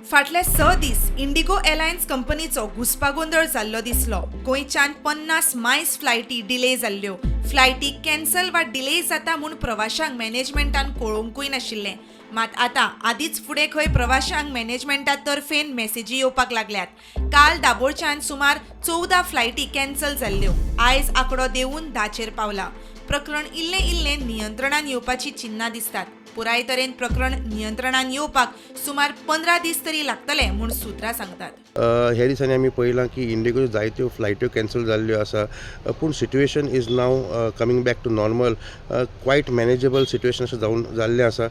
फाटले 6 दीस Indigo airlines कंपनीचो घुसपागोंदळ जाल्लो दिसलो. गोंयच्यान 50 मायज फ्लायटी डिले जाल्ल्यो. फ्लायटी कॅन्सल वा डिले जाता म्हूण प्रवाशांक मॅनेजमेंटान कळोवंकूय नाशिल्लें. मात आतां आदींच फुडें खंय प्रवाशांक मॅनेजमेंटा तर्फेन मॅसेजी येवपाक लागल्यात. काल दाबोळच्यान सुमार 14 फ्लायटी कॅन्सल जाल्ल्यो. आयज आंकडो देंवून 10चेर पावला. प्रकरण इल्लें नियंत्रणान येवपाची चिन्नां दिसतात. पुराय तरेन प्रकरण नियंत्रणान येवपाक सुमार 15 दीस तरी लागतले म्हूण सुत्रां सांगतात. ह्या दिसांनी आमी पळयलां की इंडिगो जायत्यो फ्लायट्यो कॅन्सल जाल्ल्यो आसा, पूण situation is now coming back to normal. Quite manageable situation अशें जाल्लें आसा.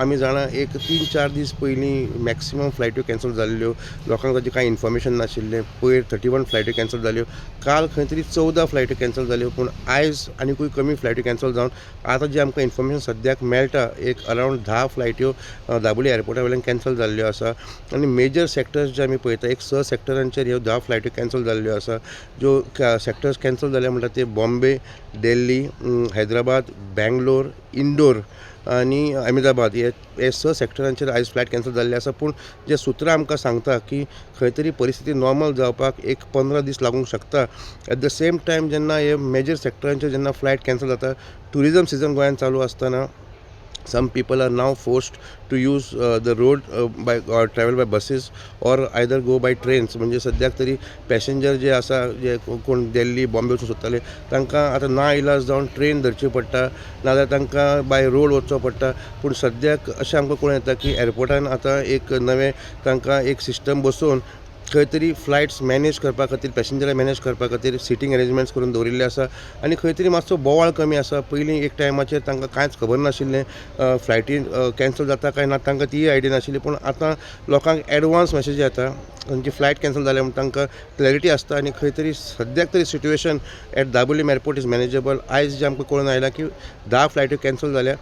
आमी जाणा एक 3-4 दीस पयलीं मॅक्सिमम फ्लायट्यो कॅन्सल जाल्ल्यो. लोकांक ताजें कांय इन्फॉर्मेशन नाशिल्लें. पयर 31 फ्लायट्यो कॅन्सल जाल्यो. काल खंय तरी 14 फ्लायट्यो कॅन्सल जाल्यो, पूण आयज आनीकूय कमी फ्लायट्यो कॅन्सल जावन आतां जी आमकां इन्फॉर्मेशन सद्याक मेळटा एक अरावंड 10 फ्लायट्यो दाबोळी एअरपोर्टा वयल्यान कॅन्सल जाल्ल्यो आसा. आनी मेजर सॅक्टर्स जे आमी पळयता एक 6 सॅक्टरांचेर ह्यो 10 फ्लायट्यो कॅन्सल जाल्ल्यो आसा. ज्यो सॅक्टर्स कॅन्सल जाल्ले म्हणटा ते बॉम्बे, दिल्ली, हैदराबाद, बँगलोर, इंदोर आनी अहमदाबाद हे 6 सॅक्टरांचेर आयज फ्लायट कॅन्सल जाल्ले आसा. पूण जे सुत्रां आमकां सांगता की खंय तरी परिस्थिती नॉर्मल जावपाक एक 15 दीस लागूंक शकता. एट द सेम टायम जेन्ना हे मेजर सॅक्टरांचेर जेन्ना फ्लायट कॅन्सल जाता, टुरिजम सिजन गोंयांत चालू आसतना some people are now forced to use the road by or travel by buses or either go by trains. म्हणजे सद्याक तरी पॅसेंजर जे आसा जे कोण दिल्ली बॉम्बे वचूंक सोदताले तांकां आतां ना इलाज जावन ट्रेन धरची पडटा, नाजाल्यार तांकां बाय रोड वचचो पडटा. पूण सद्याक अशें आमकां कळून येता की एअरपोर्टान आतां एक नवें तांकां एक सिस्टम बसोवन खंय तरी फ्लायट्स मॅनेज करपा खातीर पॅसेंजरां मॅनेज करपा खातीर सिटींग अरेंजमेंट्स करून दवरिल्ले आसा. आनी खंय तरी मातसो बोवाळ कमी आसा. पयलीं एक टायमाचेर तांकां कांयच खबर नाशिल्लें फ्लायटी कॅन्सल जाता काय ना तांकां तीय आयडिया नाशिल्ली. पूण आतां लोकांक एडवान्स मॅसेज येता तांची फ्लायट कॅन्सल जाल्या म्हूण तांकां क्लॅरिटी आसता. आनी खंय तरी सद्याक तरी situation at Dabolim airport is manageable. आयज जे आमकां कळून आयलां की 10 फ्लायट्यो कॅन्सल जाल्या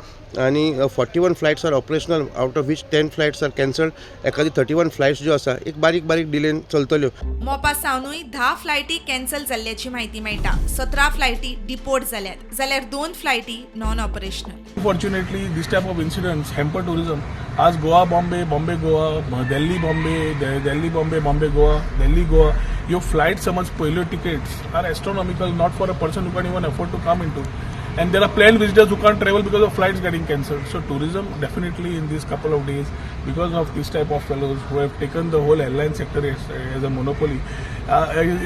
आनी 41 flights are operational, out of which 10 flights are cancelled. एखादी 31 फ्लायट्स ज्यो आसा एक बारीक डिलेन चलतल्यो. मोपा सावनूय 10 फ्लायटी कॅन्सल जाल्ल्याची म्हायती मेळटा. 17 फ्लायटी डिपोर्ट जाल्यात, जाल्यार 2 फ्लायटी non operational. Unfortunately, this type of incidents hamper tourism. As Goa, Bombay, Bombay, Goa, Delhi, Bombay, Delhi, Bombay, Bombay, Goa, Delhi, Goa. Your flight समज पहिले tickets are astronomical, not for a person who can even afford to come into. And there are planned visitors who can't travel because of flights getting cancelled. So tourism definitely in these couple of days, because of this type of fellows who have taken the whole airline sector as a monopoly,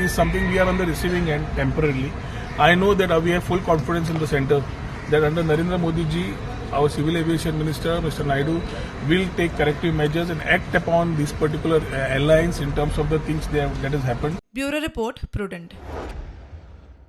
is something we are on the receiving end temporarily. I know that we have full confidence in the center that under Narendra Modi ji, our civil aviation minister, Mr. Naidu, will take corrective measures and act upon these particular airlines in terms of the things that has happened. Bureau report, prudent.